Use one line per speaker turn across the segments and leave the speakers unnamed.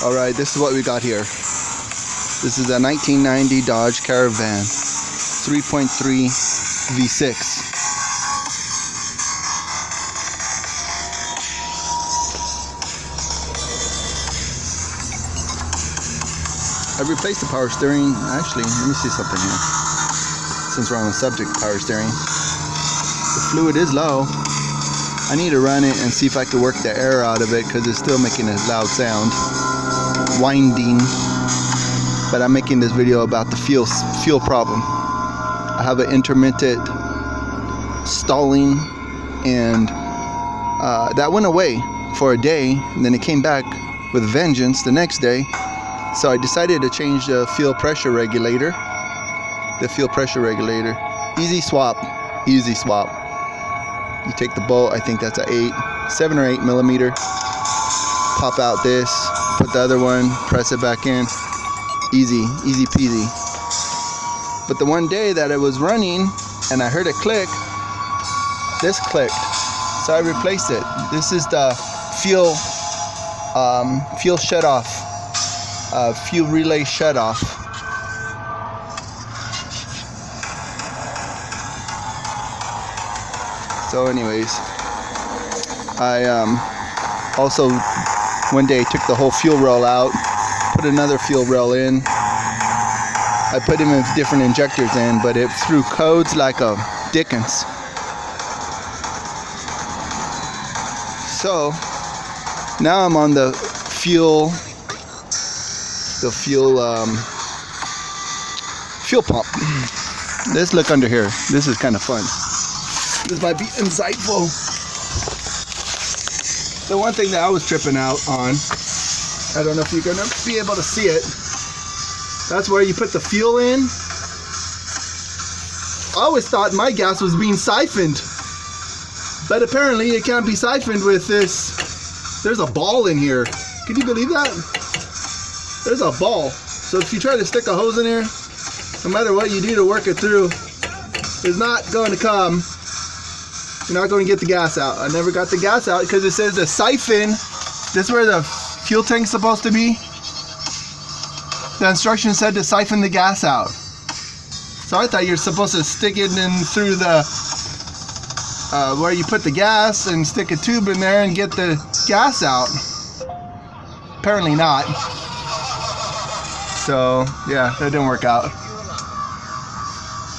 Alright, this is what we got here. This is a 1990 Dodge Caravan 3.3 V6. I replaced the power steering. Actually, let me see something here. Since we're on the subject of power steering. The fluid is low. I need to run it and see if I can work the air out of it because it's still making a loud sound. Winding. But I'm making this video about the fuel problem. I have an intermittent stalling, and that went away for a day, and then it came back with vengeance the next day. So I decided to change the fuel pressure regulator. Easy swap. You take the bolt, I think that's a 7 or 8 millimeter. Pop out this, put the other one, press it back in. Easy peasy. But the one day that it was running and I heard it click, this clicked. So I replaced it. This is the fuel shut off. Fuel relay shut off. So anyways, I also one day took the whole fuel rail out, put another fuel rail in. I put them in different injectors in, but it threw codes like a Dickens. So now I'm on the fuel pump. Let's look under here. This is kind of fun. This might be insightful. The one thing that I was tripping out on, I don't know if you're gonna be able to see it. That's where you put the fuel in. I always thought my gas was being siphoned, but apparently it can't be siphoned with this. There's a ball in here. Can you believe that? There's a ball. So if you try to stick a hose in here, no matter what you do to work it through, it's not going to come. You're not going to get the gas out. I never got the gas out because it says the siphon. This is where the fuel tank's supposed to be. The instructions said to siphon the gas out. So I thought you're supposed to stick it in through the where you put the gas and stick a tube in there and get the gas out. Apparently not. So yeah, that didn't work out.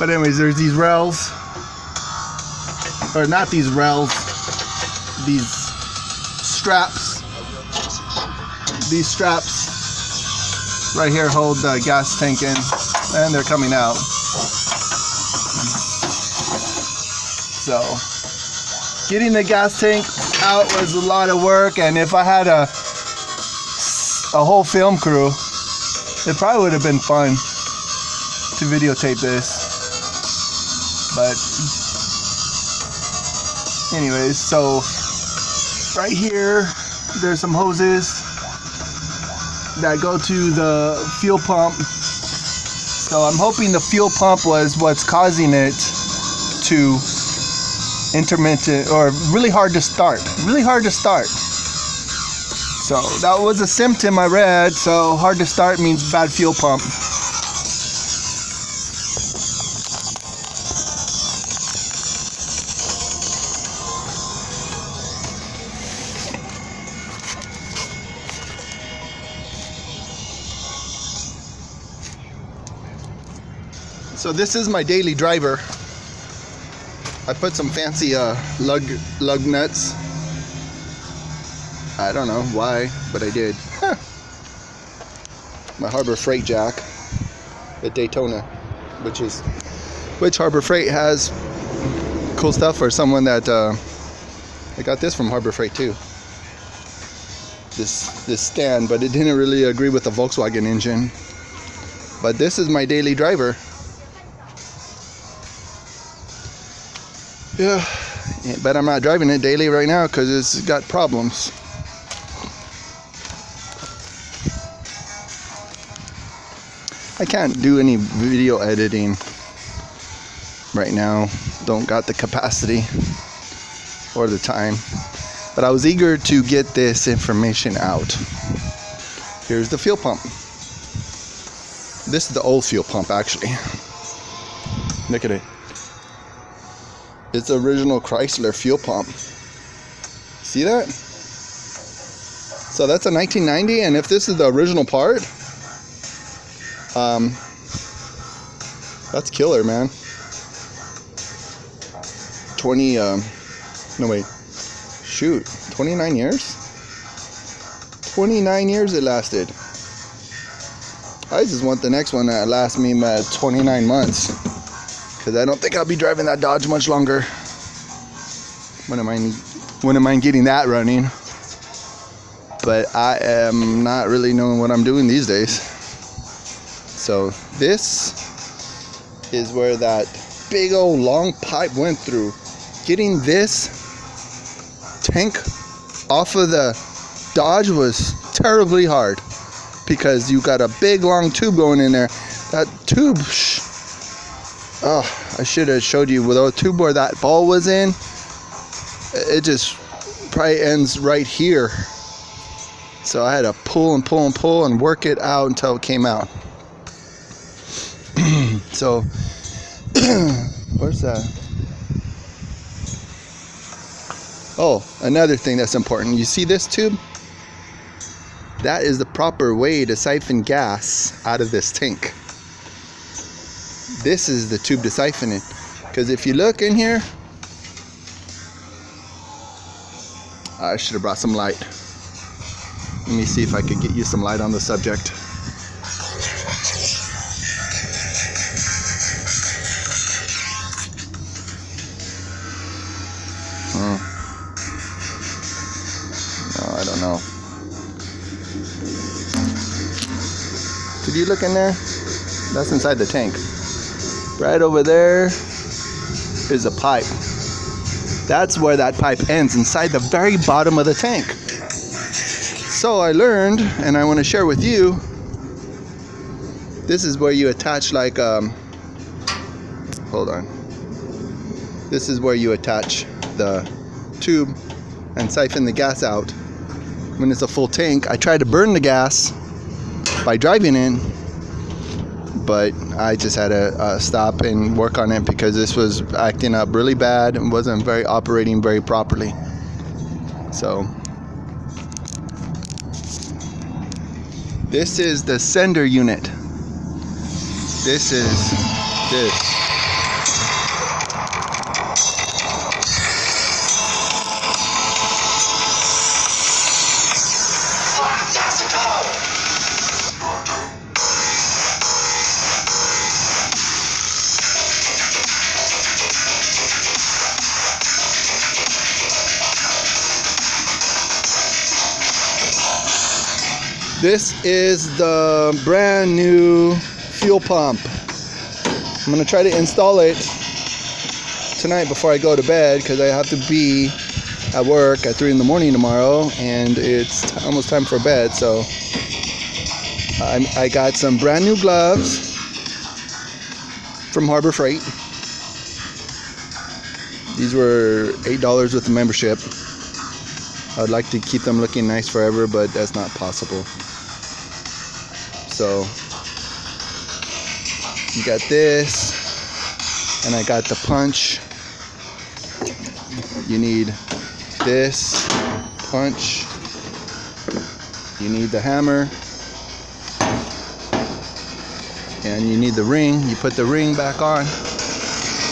But anyways, there's these rails. Or not these rails, these straps. These straps right here hold the gas tank in, and they're coming out. So getting the gas tank out was a lot of work, and if I had a whole film crew, it probably would have been fun to videotape this. But anyways, so right here there's some hoses that go to the fuel pump. So I'm hoping the fuel pump was what's causing it to intermittent or really hard to start. So that was a symptom I read. So hard to start means bad fuel pump. So this is my daily driver. I put some fancy lug nuts. I don't know why, but I did. My Harbor Freight jack at Daytona, which Harbor Freight has cool stuff for someone that I got this from Harbor Freight too. This stand, but it didn't really agree with the Volkswagen engine. But this is my daily driver. Yeah, but I'm not driving it daily right now because it's got problems. I can't do any video editing right now. Don't got the capacity or the time. But I was eager to get this information out. Here's the fuel pump. This is the old fuel pump, actually. Look at it. It's the original Chrysler fuel pump. See that? So that's a 1990, and if this is the original part, that's killer, man. 29 years? 29 years it lasted. I just want the next one that lasts me 29 months, because I don't think I'll be driving that Dodge much longer. Wouldn't mind getting that running, but I am not really knowing what I'm doing these days. So this is where that big old long pipe went through. Getting this tank off of the Dodge was terribly hard, because you got a big long tube going in there. That tube, I should have showed you with the tube where that ball was in. It just probably ends right here. So I had to pull and pull and pull and work it out until it came out. So where's that? Oh, another thing that's important. You see this tube? That is the proper way to siphon gas out of this tank. This is the tube to siphon it. Because if you look in here, I should have brought some light. Let me see if I could get you some light on the subject. I don't know. Could you look in there? That's inside the tank. Right over there is a pipe. That's where that pipe ends, inside the very bottom of the tank. So I learned, and I want to share with you, this is where you attach like, hold on. This is where you attach the tube and siphon the gas out. When it's a full tank, I tried to burn the gas by driving in, but I just had to stop and work on it, because this was acting up really bad and wasn't operating very properly. So this is the sender unit. This is this. This is the brand new fuel pump. I'm gonna try to install it tonight before I go to bed, because I have to be at work at 3 in the morning tomorrow, and it's almost time for bed. So I got some brand new gloves from Harbor Freight. These were $8 with the membership. I'd like to keep them looking nice forever, but that's not possible. So you got this, and I got the punch. You need this punch. You need the hammer, and you need the ring. You put the ring back on.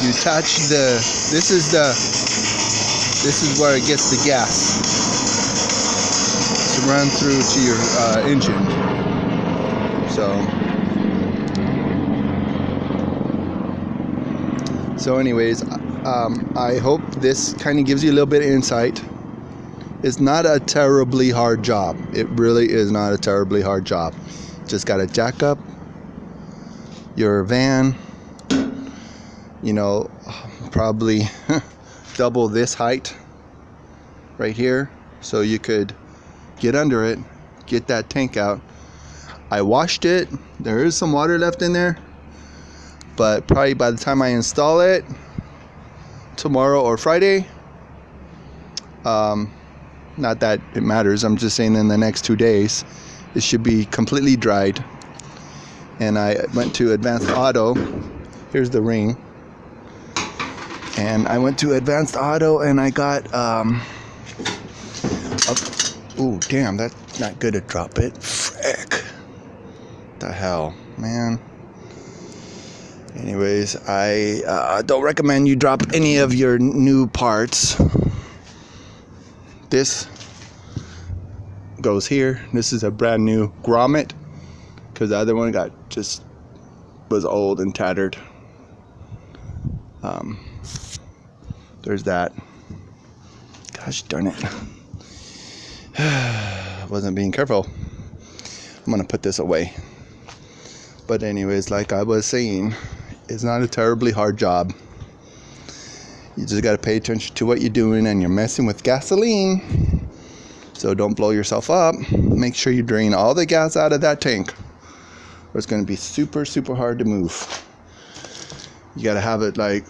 You attach the. This is where it gets the gas to run through to your engine. So anyways, I hope this kind of gives you a little bit of insight. It's not a terribly hard job. It really is not a terribly hard job. Just got to jack up your van, you know, probably double this height right here, so you could get under it, get that tank out. I washed it. There is some water left in there, but probably by the time I install it tomorrow or Friday, not that it matters, I'm just saying in the next 2 days, it should be completely dried. And I went to Advanced Auto. Here's the ring. And I went to Advanced Auto and I got ooh, damn, that's not good to drop it. Frick. The hell, man. Anyways, I don't recommend you drop any of your new parts. This goes here. This is a brand new grommet, because the other one was old and tattered. There's that. Gosh darn it. I wasn't being careful. I'm gonna put this away. But anyways, like I was saying, it's not a terribly hard job. You just gotta pay attention to what you're doing, and you're messing with gasoline. So don't blow yourself up. Make sure you drain all the gas out of that tank, or it's gonna be super, super hard to move. You gotta have it like,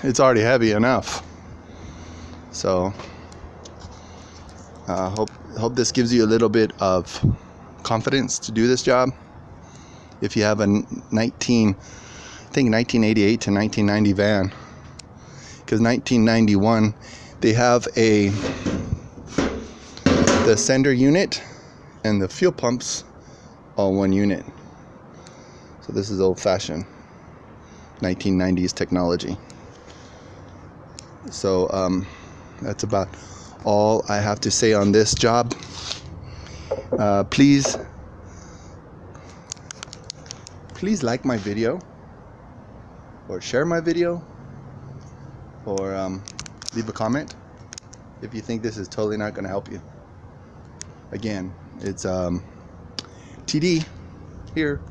it's already heavy enough. So hope this gives you a little bit of confidence to do this job. If you have a 1988 to 1990 van, because 1991 they have the sender unit and the fuel pumps all one unit. So this is old-fashioned 1990s technology. So that's about all I have to say on this job. Please like my video, or share my video, or leave a comment if you think this is totally not going to help you. Again, it's TD here.